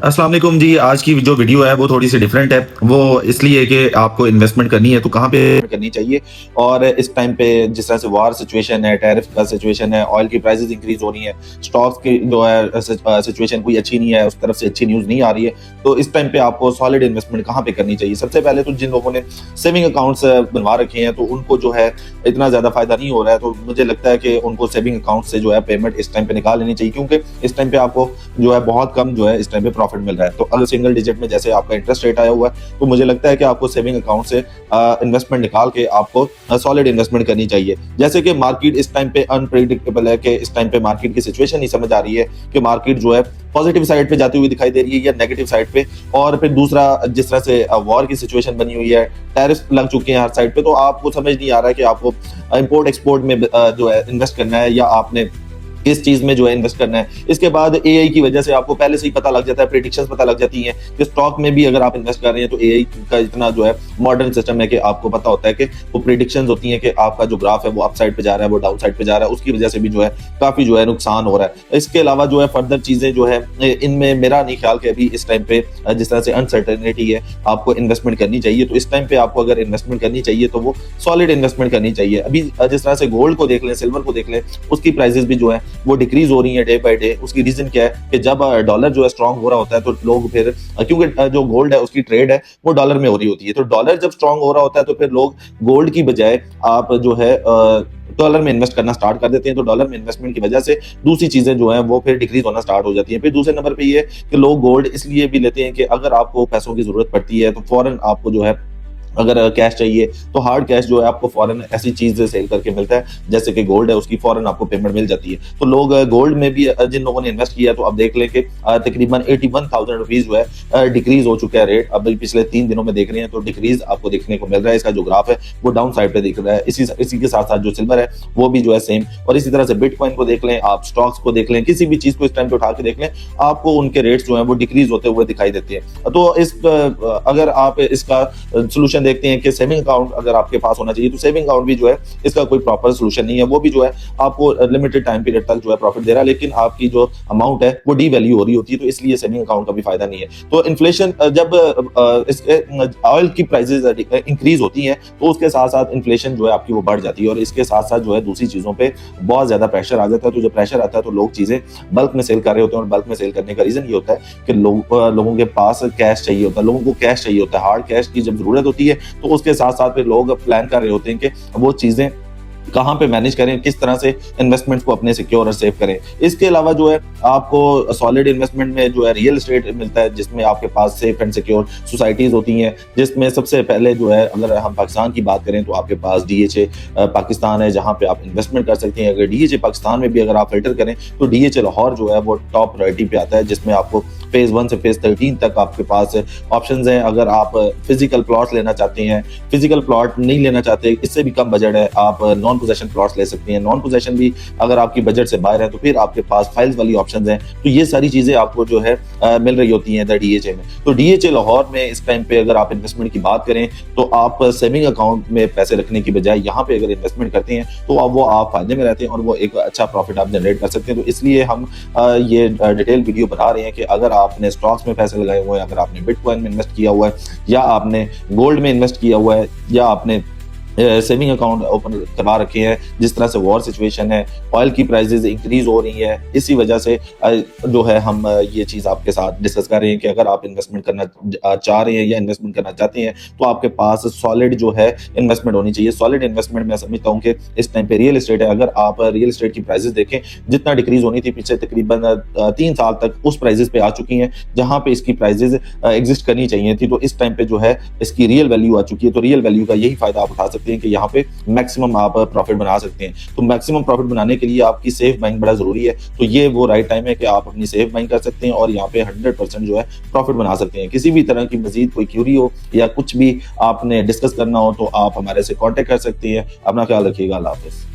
अस्सलाम वालेकुम जी। आज की जो वीडियो है वो थोड़ी सी डिफरेंट है। वो इसलिए कि आपको इन्वेस्टमेंट करनी है तो कहाँ पे करनी चाहिए। और इस टाइम पे जिस तरह से वार सिचुएशन है, टैरिफ का सिचुएशन है, ऑयल की प्राइसेस इंक्रीज हो रही हैं, स्टॉक्स की जो है सिचुएशन कोई अच्छी नहीं है, उस तरफ से अच्छी न्यूज़ नहीं आ रही है। तो इस टाइम पे आपको सॉलिड इन्वेस्टमेंट कहाँ पे करनी चाहिए। सबसे पहले तो जिन लोगों ने सेविंग अकाउंट्स बनवा रखे हैं तो उनको जो है इतना ज़्यादा फायदा नहीं हो रहा है, तो मुझे लगता है कि उनको सेविंग अकाउंट से जो है पेमेंट इस टाइम पे निकाल लेनी चाहिए, क्योंकि इस टाइम पे आपको जो है बहुत कम जो है इस टाइम पे प्रॉफिट मिल रहा है। तो अगर सिंगल डिजिट में जैसे आपका इंटरेस्ट रेट आया हुआ है, तो मुझे लगता है कि आपको सेविंग अकाउंट से इन्वेस्टमेंट निकाल के आपको सॉलिड इन्वेस्टमेंट करनी चाहिए। जैसे कि मार्केट इस टाइम पे अनप्रेडिक्टेबल है, कि इस टाइम पे मार्केट की सिचुएशन नहीं समझ आ रही है कि मार्केट जो है पॉजिटिव साइड पे जाती हुई दिखाई दे रही है या नेगेटिव साइड पे। और फिर दूसरा, जिस तरह से वॉर की सिचुएशन बनी हुई है, टैरिफ लग चुके हैं हर साइड पे, तो आपको समझ नहीं आ रहा है कि आपको इंपोर्ट एक्सपोर्ट में जो है इन्वेस्ट करना है या आपने किस चीज में जो है इन्वेस्ट करना है। इसके बाद एआई की वजह से आपको पहले से ही पता लग जाता है, प्रेडिक्शंस पता लग जाती हैं कि स्टॉक में भी अगर आप इन्वेस्ट कर रहे हैं तो एआई का इतना जो है मॉडर्न सिस्टम है कि आपको पता होता है कि वो प्रेडिक्शंस होती हैं कि आपका जो ग्राफ है वो अप साइड पे जा रहा है, वो डाउन साइड पे जा रहा है, उसकी वजह से भी जो है काफी जो है नुकसान हो रहा है। इसके अलावा जो है फर्दर चीजें जो है इनमें मेरा नहीं ख्याल कि अभी इस टाइम पे जिस तरह से अनसर्टेनिटी है आपको इन्वेस्टमेंट करनी चाहिए। तो इस टाइम पे आपको अगर इन्वेस्टमेंट करनी चाहिए तो वो सॉलिड इन्वेस्टमेंट करनी चाहिए। अभी जिस तरह से गोल्ड को देख लें, सिल्वर को देख लें, उसकी प्राइसेस भी जो है वो डिक्रीज हो रही है डे बाय डे। उसकी रीजन क्या है कि जब डॉलर जो है स्ट्रांग हो रहा होता है तो लोग फिर, क्योंकि जो गोल्ड है उसकी ट्रेड है वो डॉलर में हो रही होती है, तो डॉलर जब स्ट्रांग हो रहा होता है तो फिर लोग गोल्ड की बजाय आप जो है डॉलर में इन्वेस्ट करना स्टार्ट कर देते हैं। तो डॉलर में इन्वेस्टमेंट की वजह से दूसरी चीजें जो है वो फिर डिक्रीज होना स्टार्ट हो जाती है। फिर दूसरे नंबर पे ये कि लोग गोल्ड इसलिए भी लेते हैं कि अगर आपको पैसों की जरूरत पड़ती है तो फौरन आपको जो है अगर कैश चाहिए तो हार्ड कैश जो है आपको फॉरेन ऐसी चीज सेल करके मिलता है, जैसे कि गोल्ड है, उसकी फॉरेन आपको पेमेंट मिल जाती है। तो लोग गोल्ड में भी जिन लोगों ने इन्वेस्ट किया तो अब देख लें कि तकरीबन 81,000 रुपीज जो है डिक्रीज हो चुका है रेट। अब पिछले 3 दिनों में देख रहे हैं तो डिक्रीज आपको देखने को मिल रहा है। इसका जो ग्राफ है वो डाउन साइड पे दिख रहा है। इसी के साथ साथ जो सिल्वर है वो भी जो है सेम, और इसी तरह से बिटकॉइन को देख लें, आप स्टॉक्स को देख लें, किसी भी चीज को इस टाइम पे उठा के देख लें, आपको उनके रेट्स जो है वो डिक्रीज होते हुए दिखाई देते हैं। तो इस अगर आप इसका सोल्यूशन देखते हैं कि सेविंग अकाउंट अगर आपके पास होना चाहिए, तो सेविंग अकाउंट भी जो है इसका कोई प्रॉपर सोल्यूशन नहीं है। वो भी जो है आपको लिमिटेड टाइम पीरियड तक जो है प्रॉफिट दे रहा है, लेकिन आपकी जो अमाउंट है वो डी वैल्यू हो रही होती है, तो इसलिए सेविंग अकाउंट का भी फायदा नहीं है। तो इन्फ्लेशन जब ऑयल की प्राइसेस इंक्रीज होती हैं तो उसके साथ साथ इन्फ्लेशन जो है आपकी वो बढ़ जाती है, और इसके साथ साथ जो है दूसरी चीजों पे बहुत ज्यादा प्रेशर आ जाता है। तो जब प्रेशर आता है तो लोग चीजें बल्क में सेल कर रहे होते हैं, और बल्क में सेल करने का रीजन ये होता है कि लोगों के पास कैश चाहिए होता है, लोगों को कैश चाहिए होता है। हार्ड कैश की जब जरूरत होती है तो उसके साथ साथ फिर लोग प्लान कर रहे होते हैं कि वो चीजें कहाँ पे मैनेज करें, किस तरह से इन्वेस्टमेंट को अपने सिक्योर और सेव करें। इसके अलावा जो है आपको सॉलिड इन्वेस्टमेंट में जो है रियल एस्टेट मिलता है, जिसमें आपके पास सेफ एंड सिक्योर सोसाइटीज होती हैं, जिसमें सबसे पहले जो है अगर हम पाकिस्तान की बात करें तो आपके पास डीएचए पाकिस्तान है, जहाँ पे आप इन्वेस्टमेंट कर सकते हैं। अगर डीएचए पाकिस्तान में भी अगर आप फिल्टर करें तो डीएचए लाहौर जो है वो टॉप प्रायोरिटी पे आता है, जिसमें आपको फेज 1 से फेज 13 तक आपके पास ऑप्शंस हैं। अगर आप फिजिकल प्लॉट लेना चाहते हैं, फिजिकल प्लॉट नहीं लेना चाहते, इससे भी कम बजट है, आप नॉन पोजेशन प्लॉट्स ले सकते हैं। नॉन पोजेशन भी अगर आपकी बजट से बाहर है तो फिर आपके पास फाइल्स वाली ऑप्शंस हैं। तो ये सारी चीजें आपको जो है मिल रही होती हैं डीएचए में। तो डीएचए लाहौर में इस टाइम पे अगर आप इन्वेस्टमेंट की बात करें तो आप सेविंग अकाउंट में पैसे रखने की बजाय यहाँ पे अगर इन्वेस्टमेंट करते हैं तो अब वो आप फायदे में रहते हैं और वो एक अच्छा प्रॉफिट आप जनरेट कर सकते हैं। तो इसलिए हम ये डिटेल वीडियो बना रहे हैं कि अगर आपने स्टॉक्स में पैसे लगाए हुए हैं, अगर आपने बिटकॉइन में इन्वेस्ट किया हुआ है, या आपने गोल्ड में इन्वेस्ट किया हुआ है, या आपने सेविंग अकाउंट ओपन करवा रखे हैं, जिस तरह से वॉर सिचुएशन है, ऑयल की प्राइसेस इंक्रीज हो रही है, इसी वजह से जो है हम ये चीज़ आपके साथ डिस्कस कर रहे हैं कि अगर आप इन्वेस्टमेंट करना चाह रहे हैं या इन्वेस्टमेंट करना चाहते हैं तो आपके पास सॉलिड जो है इन्वेस्टमेंट होनी चाहिए। सॉलिड इन्वेस्टमेंट मैं समझता हूँ कि इस टाइम पे रियल एस्टेट है। अगर आप रियल एस्टेट की प्राइसेस देखें, जितना डिक्रीज होनी थी पिछले तकरीबन 3 साल तक उस प्राइसेस पे आ चुकी हैं जहाँ पे इसकी प्राइसेस एग्जिस्ट करनी चाहिए थी। तो इस टाइम पे जो है इसकी रियल वैल्यू आ चुकी है। तो रियल वैल्यू का यही फायदा आप उठा सकते हैं कि यहाँ पे मैक्सिमम आप प्रॉफिट बना सकते हैं। तो मैक्सिमम प्रॉफिट बनाने के लिए आपकी सेफ बाइंग बड़ा जरूरी है। तो ये वो राइट टाइम है कि आप अपनी सेफ बाइंग कर सकते हैं और यहाँ पे 100% जो है प्रॉफिट बना सकते हैं। किसी भी तरह की मजीद कोई क्यूरी हो या कुछ भी आपने डिस्कस करना हो तो आप हमारे से कॉन्टेक्ट कर सकते हैं। अपना ख्याल रखिएगा। अल्लाह हाफिज।